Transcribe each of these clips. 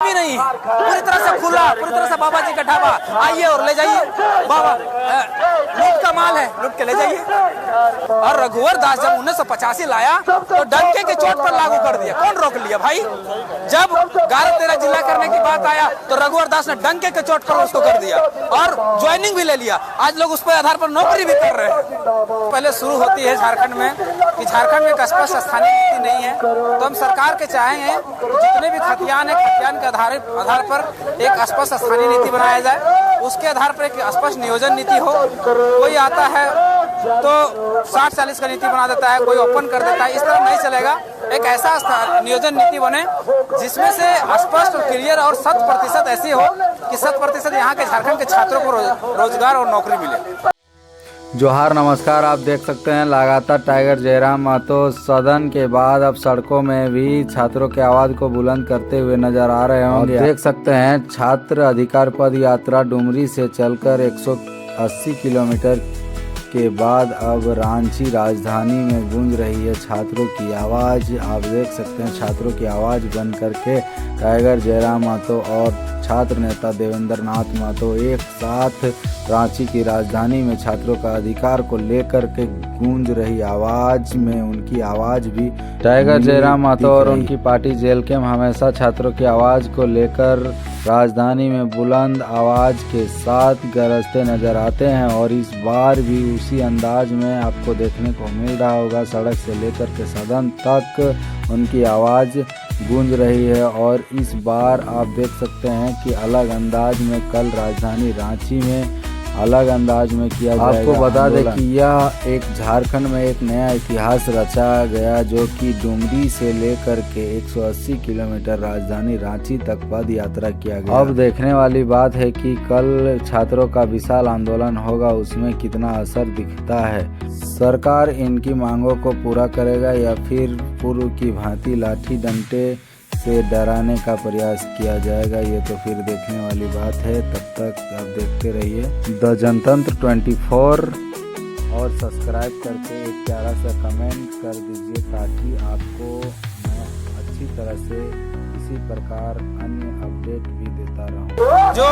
भी नहीं है, पूरी तरह से खुला, पूरी तरह से बाबा जी का ढाबा। आइए और ले जाइए, बाबा लूट का माल है, लूट के ले जाइए। और रघुवर दास जब 1985 लाया तो डंके के चोट पर लागू कर दिया। कौन रोक लिया भाई? जब 11-13 जिला करने की बात आया तो रघुवर दास ने डंके के चोट पर उसको कर दिया और ज्वाइनिंग भी ले लिया। आज लोग उस पर आधार पर नौकरी भी कर रहे हैं। पहले शुरू होती है झारखंड में कि झारखंड में एक स्पष्ट स्थानीय नीति नहीं है, तो हम सरकार के चाहेंगे जितने भी खतियान है, खतियान के आधार पर एक स्पष्ट स्थानीय नीति बनाया जाए। उसके आधार पर एक स्पष्ट नियोजन नीति हो। कोई आता है तो 60-40 का नीति बना देता है, कोई ओपन कर देता है, इस तरह नहीं चलेगा। एक ऐसा नियोजन नीति बने जिसमें से स्पष्ट और क्लियर और 100% ऐसी हो कि 100% यहाँ के झारखंड के छात्रों को रोजगार और नौकरी मिले। जोहार नमस्कार। आप देख सकते हैं लगातार टाइगर जयराम महतो सदन के बाद अब सड़कों में भी छात्रों की आवाज़ को बुलंद करते हुए नजर आ रहे होंगे। देख सकते हैं छात्र अधिकार पद यात्रा डुमरी से चलकर 180 किलोमीटर के बाद अब रांची राजधानी में गूंज रही है छात्रों की आवाज़। आप देख सकते हैं छात्रों की आवाज़ बन करके टाइगर जयराम महतो और छात्र नेता देवेंद्र नाथ महतो एक साथ रांची की राजधानी में छात्रों का अधिकार को लेकर के गूंज रही आवाज़ में उनकी आवाज़ भी टाइगर जयराम महतो और उनकी पार्टी जेलकेम हमेशा छात्रों की आवाज़ को लेकर राजधानी में बुलंद आवाज़ के साथ गरजते नजर आते हैं। और इस बार भी उसी अंदाज में आपको देखने को मिल रहा होगा। सड़क से लेकर के सदन तक उनकी आवाज़ गूंज रही है। और इस बार आप देख सकते हैं कि अलग अंदाज में कल राजधानी रांची में अलग अंदाज में किया जाएगा। आपको बता दें कि यह एक झारखंड में एक नया इतिहास रचा गया, जो कि डुमरी से लेकर के 180 किलोमीटर राजधानी रांची तक पद यात्रा किया गया। अब देखने वाली बात है कि कल छात्रों का विशाल आंदोलन होगा, उसमें कितना असर दिखता है। सरकार इनकी मांगों को पूरा करेगा या फिर पूर्व की भांति लाठी डंडे से डराने का प्रयास किया जाएगा, ये तो फिर देखने वाली बात है। तब तक आप देखते रहिए द जनतंत्र 24 और सब्सक्राइब करके एक प्यारा सा कमेंट कर दीजिए ताकि आपको मैं अच्छी तरह से इसी प्रकार अन्य अपडेट भी देता रहूं। जो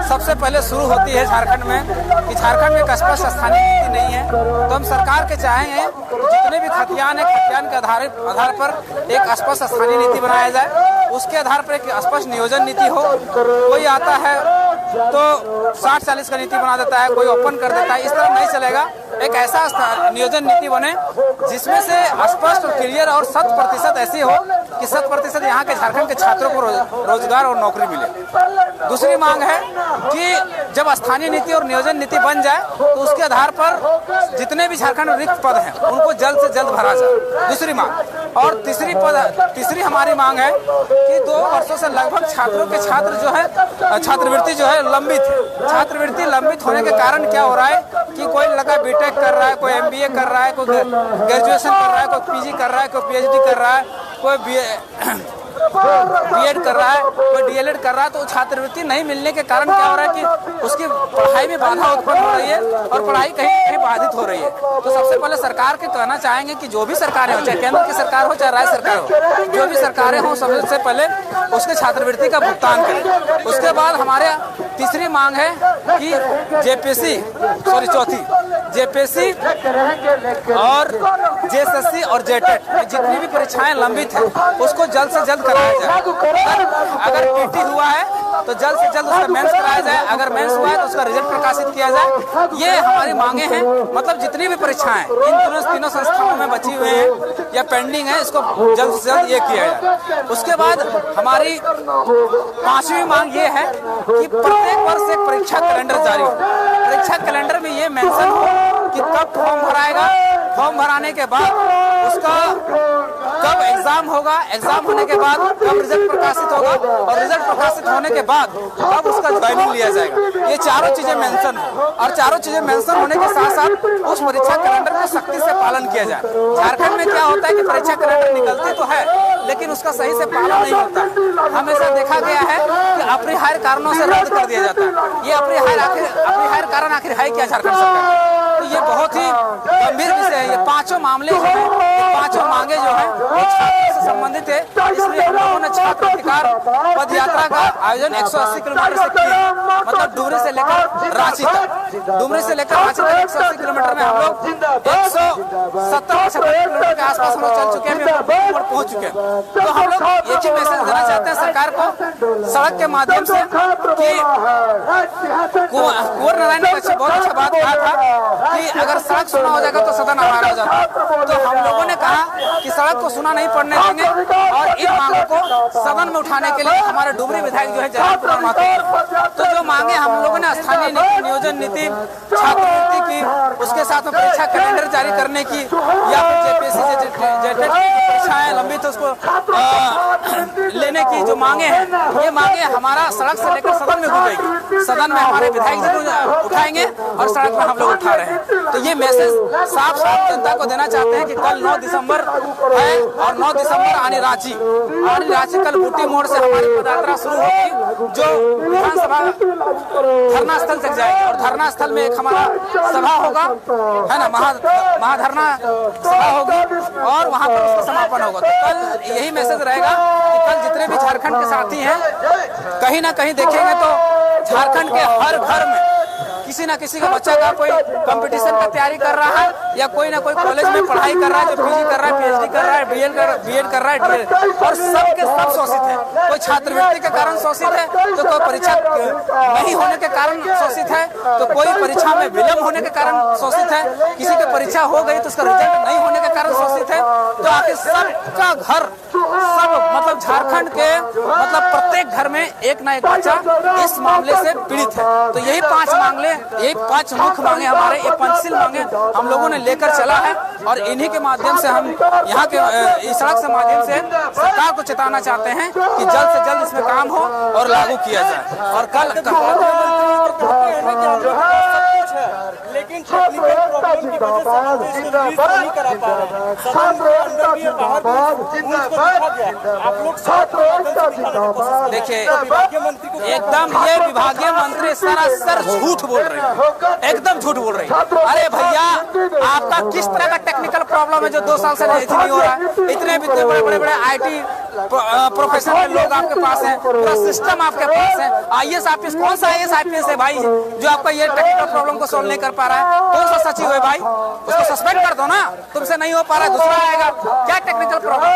सबसे पहले शुरू होती है झारखंड में कि झारखंड में एक स्पष्ट स्थानीय नीति नहीं है, तो हम सरकार के चाहेंगे जितने भी खतियान है, खतियान के आधार पर एक स्पष्ट स्थानीय नीति बनाया जाए। उसके आधार पर एक स्पष्ट नियोजन नीति हो। कोई आता है तो 60-40 का नीति बना देता है, कोई ओपन कर देता है, इस तरह नहीं चलेगा। एक ऐसा नियोजन नीति बने जिसमें से स्पष्ट और क्लियर और 100% ऐसी हो कि 100% यहाँ के झारखंड के छात्रों को रोजगार और नौकरी मिले। दूसरी मांग है कि जब स्थानीय नीति और नियोजन नीति बन जाए तो उसके आधार पर जितने भी झारखंड में रिक्त पद हैं उनको जल्द से जल्द भरा जाए। दूसरी मांग। और तीसरी हमारी मांग है कि 2 वर्षों से लगभग छात्रों के जो है छात्रवृत्ति जो है लंबित है। छात्रवृत्ति लंबित होने के कारण क्या हो रहा है कि कोई लगा बीटेक कर रहा है, कोई MBA कर रहा है, कोई ग्रेजुएशन कर रहा है, कोई PG कर रहा है, कोई PhD कर रहा है, कोई BEd कर रहा है, कोई DLEd कर रहा है। तो छात्रवृत्ति नहीं मिलने के कारण क्या हो रहा है कि उसकी पढ़ाई में बाधा उत्पन्न हो रही है और पढ़ाई कहीं बाधित हो रही है। तो सबसे पहले सरकार के कहना चाहेंगे कि जो भी सरकारें हो, चाहे केंद्र की सरकार हो चाहे राज्य सरकार हो, जो भी सरकारें हो सबसे पहले उसके छात्रवृत्ति का भुगतान करें। उसके बाद हमारे तीसरी मांग है कि चौथी JPSC और JSSC और JTET जितनी भी परीक्षाएं लंबित हैं उसको जल्द से जल्द कराया जाए। अगर PT हुआ है तो जल्द से जल्द उसका मेंस कराया जाए, अगर मेंस हुआ है तो उसका रिजल्ट प्रकाशित किया जाए। ये हमारी मांगे हैं। मतलब जितनी भी परीक्षाएं इन तीनों संस्थानों में बची हुई हैं या पेंडिंग है, इसको जल्द से जल्द ये किया जाए। उसके बाद हमारी 5वीं मांग ये है कि प्रत्येक वर्ष एक परीक्षा कैलेंडर जारी हो। परीक्षा कैलेंडर में ये मेंशन हो कि कब फॉर्म भराएगा, फॉर्म भराने के बाद उसका कब एग्जाम होगा, एग्जाम होने के बाद कब रिजल्ट प्रकाशित होगा और रिजल्ट प्रकाशित होने के बाद कब उसका ज्वाइनिंग लिया जाएगा। ये चारों चीजें मेंशन हो और चारों चीजें मेंशन होने के साथ साथ उस परीक्षा कैलेंडर का सख्ती से पालन किया जाए। झारखंड में क्या होता है कि परीक्षा कैलेंडर निकलती तो है लेकिन उसका सही से पालन नहीं होता। हमेशा देखा गया है कि अपरिहार्य कारणों से रद्द कर दिया जाता है। ये अपरिहार्य कारण आखिर है क्या झारखंड सरकार? तो ये बहुत ही गंभीर विषय है। ये 5 मामले जो हैं, 5 मांगे जो हैं संबंधित है, इसलिए हम लोगों ने छात्र अधिकार पद यात्रा का आयोजन 180 किलोमीटर से किया। मतलब डुमरी से लेकर रांची तक, डुमरी से लेकर रांची तक 180 किलोमीटर में हम लोग 170-75 किलोमीटर के आसपास हम लोग चल चुके हैं, पहुंच चुके हैं। तो हम लोग एक ही मैसेज देना चाहते हैं सरकार को सड़क के माध्यम से कि कुंवर नारायण ने बहुत अच्छा बात कहा था कि अगर सड़क सुना हो जाएगा तो सदन हमारा हो जाता। तो हम लोगों ने कहा कि सड़क को सुना नहीं पड़ने देंगे और इन मांगों को सदन में उठाने के लिए हमारे डुमरी विधायक जो है जयराम माथुर, तो जो मांगे हम लोगों ने स्थानीय नीति, नियोजन नीति, छात्रवृत्ति की, उसके साथ में परीक्षा कैलेंडर जारी करने की, या फिर जेपीएससी जेटेट परीक्षाएं लंबित उसको लेने की जो मांगे हैं, ये मांगे हमारा सड़क से लेकर सदन में गुजरेगी। सदन में हमारे विधायक जी को उठाएंगे और सड़क में हम लोग उठा रहे हैं। तो ये मैसेज साफ साफ जनता को देना चाहते हैं कि कल 9 दिसंबर है और 9 दिसंबर आने रांची कल बूटी मोड़ से हमारी पदयात्रा शुरू होगी, जो विधानसभा धरना स्थल तक जाएगी और धरना स्थल में एक हमारा सभा होगा, है ना, महाधरना सभा होगी और वहाँ पर उसका समापन होगा। तो कल यही मैसेज रहेगा कि कल जितने भी झारखंड के साथी हैं, कहीं ना कहीं देखेंगे तो झारखंड के हर घर में किसी ना किसी का बच्चा का कोई कंपटीशन का तैयारी कर रहा है या कोई ना कोई कॉलेज में पढ़ाई कर रहा है, जो पीजी कर रहा है, पीएचडी कर रहा है, बीएड कर रहा है, डीएड, और सबके सब शोषित है। कोई छात्रवृत्ति के कारण शोषित है, तो कोई परीक्षा नहीं होने के कारण शोषित है, तो कोई परीक्षा में विलंब होने के कारण शोषित है, किसी की परीक्षा हो गई तो उसका रिजल्ट नहीं होने के कारण शोषित है। तो आखिर सबका घर, सब मतलब झारखंड के मतलब प्रत्येक घर में एक ना एक बच्चा इस मामले से पीड़ित है। तो यही 5 मामले, यही 5 मुख्य मांगे हमारे, ये पंचशील मांगे हम लोगों ने लेकर चला है और इन्हीं के माध्यम से हम यहाँ के इस सड़क के माध्यम से सरकार को चेताना चाहते हैं कि जल्द से जल्द इसमें काम हो और लागू किया जाए। और कल लेकिन देखिए, एकदम ये विभागीय मंत्री सरासर झूठ बोल रहे हैं, एकदम झूठ बोल रहे हैं। अरे भैया, आपका किस तरह का टेक्निकल प्रॉब्लम है जो 2 साल से नहीं हो रहा है? इतने बड़े आईटी प्रोफेशनल लोग आपके पास हैं, पूरा सिस्टम आपके पास है। आईएएस ऑफिस, कौन सा आईएएस आईपीएस है भाई जो आपका ये टेक्निकल प्रॉब्लम को सोल्व नहीं कर पा रहा है? कौन सा सचिव है भाई? उसको सस्पेंड कर दो ना, तुमसे नहीं हो पा रहा है, दूसरा आएगा। क्या टेक्निकल प्रॉब्लम?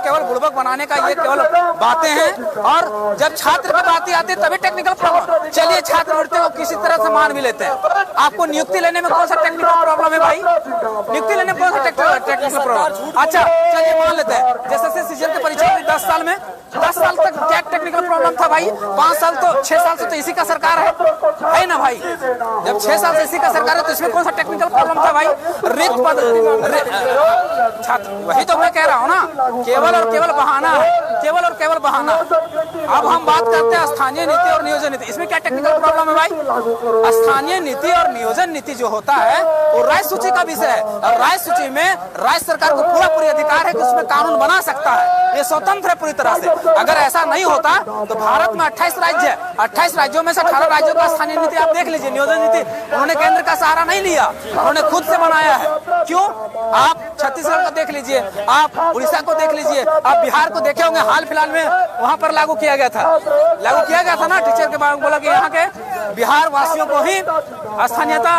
केवल बुड़बक बनाने का ये केवल बातें हैं। और जब छात्र की बात आती है तभी टेक्निकल प्रॉब्लम। चलिए, छात्रवृत्ति को किसी तरह से मान भी लेते हैं, आपको नियुक्ति लेने में कौन सा टेक्निकल प्रॉब्लम है भाई? नियुक्ति लेने में कौन सा टेक्निकल प्रॉब्लम? अच्छा चलिए मान लेते हैं, जैसे सीजन की परीक्षा में 10 साल में 10 साल तक क्या टेक्निकल प्रॉब्लम था भाई? 5 साल तो 6 साल से तो इसी का सरकार है ना भाई? जब 6 साल से इसी का सरकार है तो इसमें कौन सा टेक्निकल प्रॉब्लम था भाई? रिक्त पद, छात्र, वही तो मैं कह रहा हूँ ना, केवल और केवल बहाना है, केवल और केवल बहाना। अब हम बात करते हैं स्थानीय नीति और नियोजन नीति, इसमें क्या टेक्निकल प्रॉब्लम है भाई? स्थानीय नीति और नियोजन नीति जो होता है वो राज्य सूची का विषय है और राज्य सूची में राज्य सरकार को पूरी अधिकार है कि उसमें कानून बना सकता है, ये स्वतंत्र है पूरी तरह से। अगर ऐसा नहीं होता तो भारत में 28 राज्य है, 28 राज्यों में से 18 राज्यों का स्थानीय नीति आप देख लीजिए, नियोजन नीति उन्होंने केंद्र का सहारा नहीं लिया, उन्होंने खुद से बनाया है। क्यों? आप छत्तीसगढ़ को देख लीजिए, आप उड़ीसा को देख लीजिए, आप बिहार को देखे होंगे, हाल फिलहाल में वहां पर लागू किया गया था ना, टीचर के बारे में बोला कि यहाँ के बिहार वासियों को ही स्थानीयता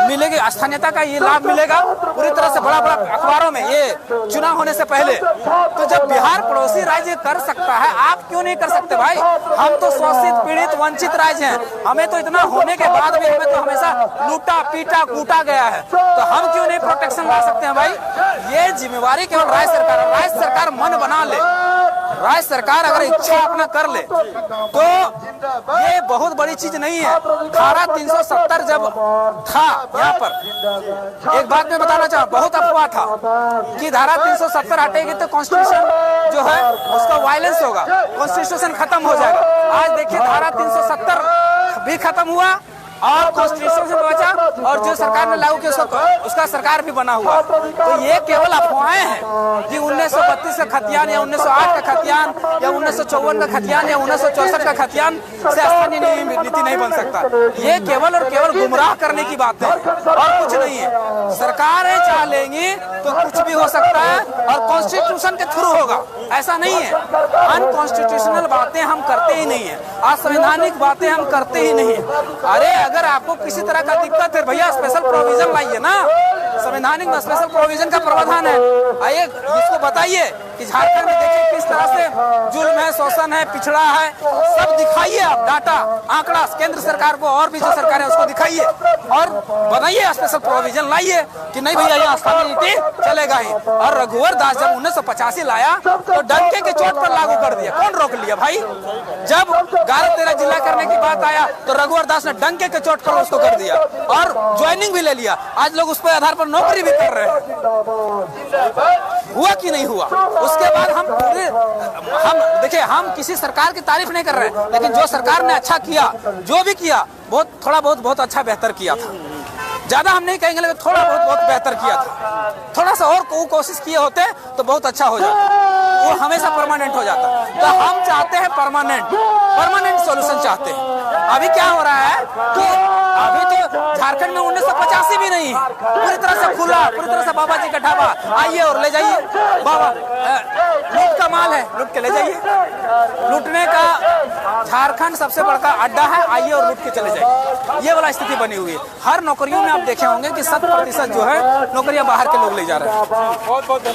मिलेगी, स्थानीयता का ये लाभ मिलेगा पूरी तरह से। बड़ा अखबारों में ये चुनाव होने से पहले, तो जब बिहार पड़ोसी राज्य कर सकता है, आप क्यों नहीं कर सकते भाई? हम तो शोषित, पीड़ित, वंचित राज्य हैं, हमें तो इतना होने के बाद भी हमें तो हमेशा लूटा, पीटा, कूटा गया है, तो हम क्यों नहीं प्रोटेक्शन ला सकते हैं भाई? ये जिम्मेवारी केवल राज्य सरकार है। राज्य सरकार मन बना ले, राज्य सरकार अगर इच्छा अपना कर ले तो ये बहुत बड़ी चीज नहीं है। धारा 370 जब था यहाँ पर, एक बात मैं बताना चाहूँ, बहुत अफवाह था कि धारा 370 हटेगी तो कॉन्स्टिट्यूशन जो है उसका वायलेंस होगा, कॉन्स्टिट्यूशन खत्म हो जाएगा। आज देखिए धारा 370 भी खत्म हुआ और कॉन्स्टिट्यूशन से बचा, और जो सरकार ने लागू किया उसका सरकार भी बना हुआ। तो ये केवल अफवाहें हैं कि 1932 का खतियान या 1908 का खतियान या 1954 का खतियान या 1964 का खतियान से स्थानीय नीति नहीं बन सकता। ये केवल और केवल गुमराह करने की बात है और कुछ नहीं है। सरकारें चाह लेंगी तो कुछ भी हो सकता है और कॉन्स्टिट्यूशन के थ्रू होगा, ऐसा नहीं है। अनकॉन्स्टिट्यूशनल बातें हम करते ही नहीं है, असंवैधानिक बातें हम करते ही नहीं है। अरे अगर आपको किसी तरह का दिक्कत है भैया, स्पेशल प्रोविजन लाइए ना, संवैधानिक में स्पेशल प्रोविजन का प्रावधान है। आइए इसको बताइए कि झारखंड में देखिए किस तरह से जुल्म है, शोषण है, पिछड़ा है, सब दिखाइए आप, डाटा आंकड़ा केंद्र सरकार को और भी जो सरकार है उसको दिखाइए और बनाइए स्पेशल प्रोविजन लाइए कि नहीं भैया यहाँ स्थानीय नीति चलेगा ही। और रघुवर दास जब 1985 लाया तो डंके के चोट पर लागू कर दिया, कौन रोक लिया भाई? जब 11-13 जिला करने की बात आया तो रघुवर दास ने डंके के चोट पर उसको कर दिया और ज्वाइनिंग भी ले लिया। आज लोग उस पर आधार पर नौकरी भी कर रहे हैं। हुआ कि नहीं हुआ? उसके बाद हम देखिए, हम किसी सरकार की तारीफ नहीं कर रहे हैं, लेकिन जो सरकार ने अच्छा किया, जो भी किया, बहुत अच्छा बेहतर किया था। ज्यादा हम नहीं कहेंगे, लेकिन थोड़ा बहुत बेहतर किया था। थोड़ा सा और कोशिश किए होते तो बहुत अच्छा हो जाता, वो हमेशा परमानेंट हो जाता। तो हम चाहते हैं परमानेंट सॉल्यूशन चाहते हैं। अभी क्या हो रहा है कि अभी तो झारखंड में 1985 भी नहीं है, पूरी तरह से खुला, पूरी तरह से बाबा जी का ढाबा, आइए और ले जाइए। बाबा लूट का माल है, लूट के ले जाइए। लूटने का झारखंड सबसे बड़ा अड्डा है, आइए और लूट के चले जाइए। ये वाला स्थिति बनी हुई है। हर नौकरियों में आप देखे होंगे कि 100% जो है नौकरियां बाहर के लोग ले जा रहे हैं।